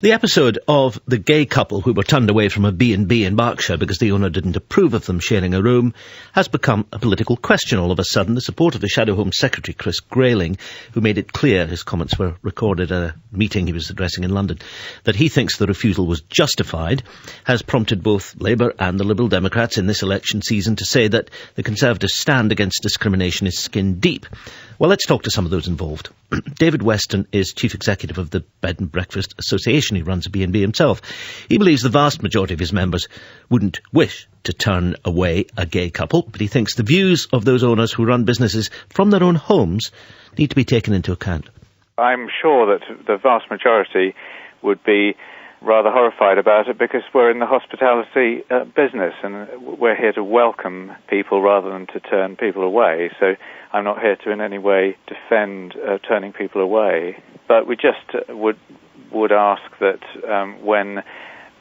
The episode of the gay couple who were turned away from a B&B in Berkshire because the owner didn't approve of them sharing a room has become a political question all of a sudden. The support of the Shadow Home Secretary, Chris Grayling, who made it clear, his comments were recorded at a meeting he was addressing in London, that he thinks the refusal was justified, has prompted both Labour and the Liberal Democrats in this election season to say that the Conservatives' stand against discrimination is skin deep. Well, let's talk to some of those involved. David Weston is Chief Executive of the Bed and Breakfast Association. He runs a B&B himself. He believes the vast majority of his members wouldn't wish to turn away a gay couple, but he thinks the views of those owners who run businesses from their own homes need to be taken into account. I'm sure that the vast majority would be rather horrified about it because we're in the hospitality business and we're here to welcome people rather than to turn people away. So I'm not here to in any way defend turning people away. But we just would ask that when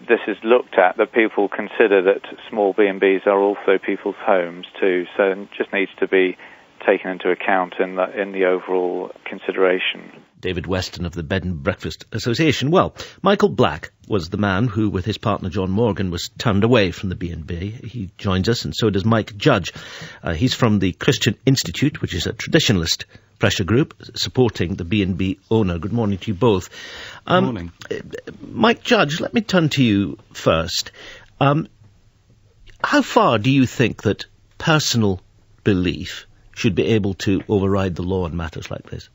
this is looked at, that people consider that small B&Bs are also people's homes too. So it just needs to be taken into account in the overall consideration. David Weston of the Bed and Breakfast Association. Well, Michael Black was the man who, with his partner John Morgan, was turned away from the B&B. He joins us, and so does Mike Judge. He's from the Christian Institute, which is a traditionalist pressure group supporting the B&B owner. Good morning to you both. Good morning. Mike Judge, let me turn to you first. How far do you think that personal belief should be able to override the law in matters like this?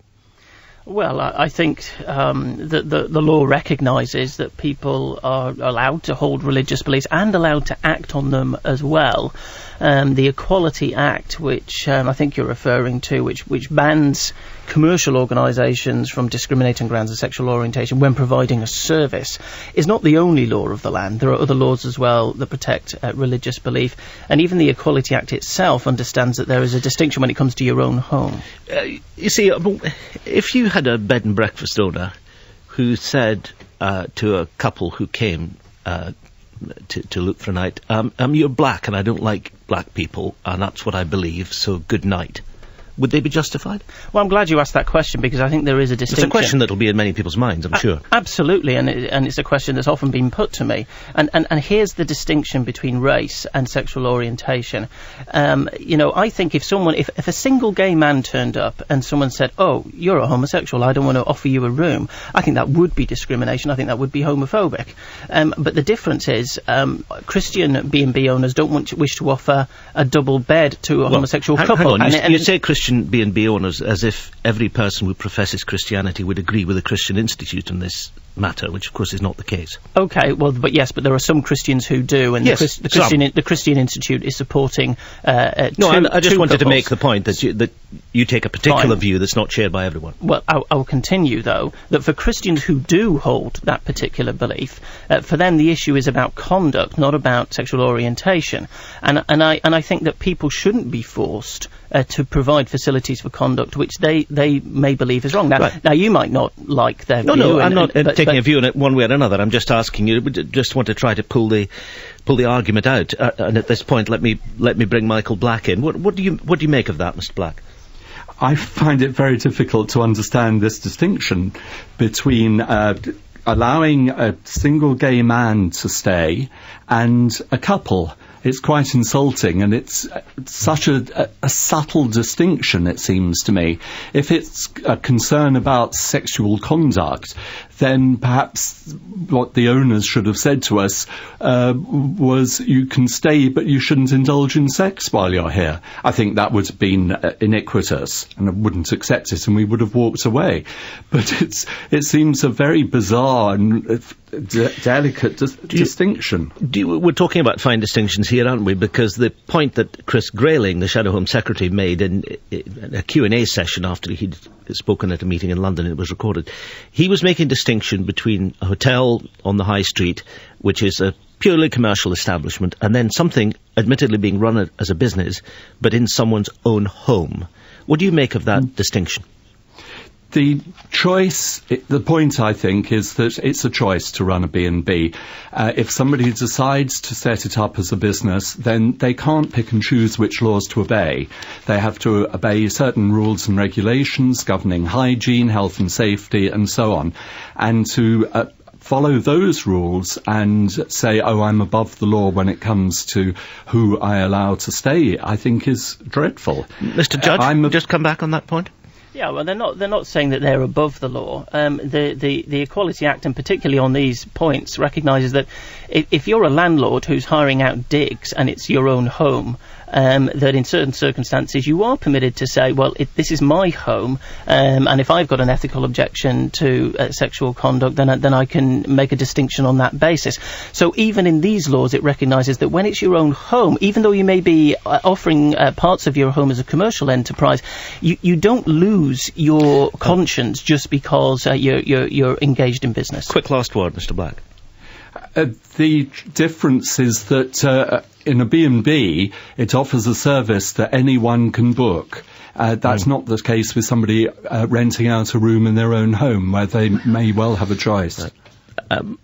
Well, I think that the law recognises that people are allowed to hold religious beliefs and allowed to act on them as well. The Equality Act, which I think you're referring to, which bans commercial organisations from discriminating on grounds of sexual orientation when providing a service, is not the only law of the land. There are other laws as well that protect religious belief. And even the Equality Act itself understands that there is a distinction when it comes to your own home. You see, if you had a bed and breakfast owner who said to a couple who came to look for a night, you're black and I don't like black people and that's what I believe, so good night, would they be justified? Well, I'm glad you asked that question because I think there is a distinction. It's a question that will be in many people's minds, I'm sure. Absolutely, and it's a question that's often been put to me. And here's the distinction between race and sexual orientation. I think if a single gay man turned up and someone said, "Oh, you're a homosexual, I don't want to offer you a room," I think that would be discrimination. I think that would be homophobic. But the difference is, Christian B&B owners don't wish to offer a double bed to a homosexual couple. Hang on, you say Christian B&B owners as if every person who professes Christianity would agree with the Christian Institute on this matter, which of course is not the case. Okay, well, but there are some Christians who do, and yes, the Christian Institute is supporting I just wanted to make the point that you take a particular view that's not shared by everyone. Well, I'll continue, though, that for Christians who do hold that particular belief, for them the issue is about conduct, not about sexual orientation. And I think that people shouldn't be forced to provide facilities for conduct which they may believe is wrong. Now you might not like their view. No, I'm not taking a view on it one way or another. I'm just asking you. Just want to try to pull the argument out. And at this point, let me bring Michael Black in. What do you make of that, Mr. Black? I find it very difficult to understand this distinction between allowing a single gay man to stay and a couple. It's quite insulting, and it's such a subtle distinction, it seems to me. If it's a concern about sexual conduct, then perhaps what the owners should have said to us was, you can stay, but you shouldn't indulge in sex while you're here. I think that would have been iniquitous, and I wouldn't accept it, and we would have walked away. But it seems a very bizarre and delicate distinction. We're talking about fine distinctions here, aren't we? Because the point that Chris Grayling, the Shadow Home Secretary, made in a Q&A session after he'd spoken at a meeting in London, and it was recorded, he was making distinction between a hotel on the high street, which is a purely commercial establishment, and then something admittedly being run as a business, but in someone's own home. What do you make of that distinction? The choice, the point, I think, is that it's a choice to run a B&B. If somebody decides to set it up as a business, then they can't pick and choose which laws to obey. They have to obey certain rules and regulations governing hygiene, health and safety, and so on. And to follow those rules and say, oh, I'm above the law when it comes to who I allow to stay, I think is dreadful. Mr. Judge, just come back on that point. Yeah, well, they're not saying that they're above the law. The Equality Act, and particularly on these points, recognises that if you're a landlord who's hiring out digs and it's your own home, that in certain circumstances you are permitted to say, well, this is my home, and if I've got an ethical objection to sexual conduct, then I can make a distinction on that basis. So even in these laws, it recognises that when it's your own home, even though you may be offering parts of your home as a commercial enterprise, you don't lose your conscience just because you're engaged in business. Quick last word, Mr. Black. The difference is that in a B&B, it offers a service that anyone can book. That's not the case with somebody renting out a room in their own home, where they may well have a choice.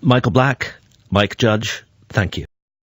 Michael Black, Mike Judge, thank you.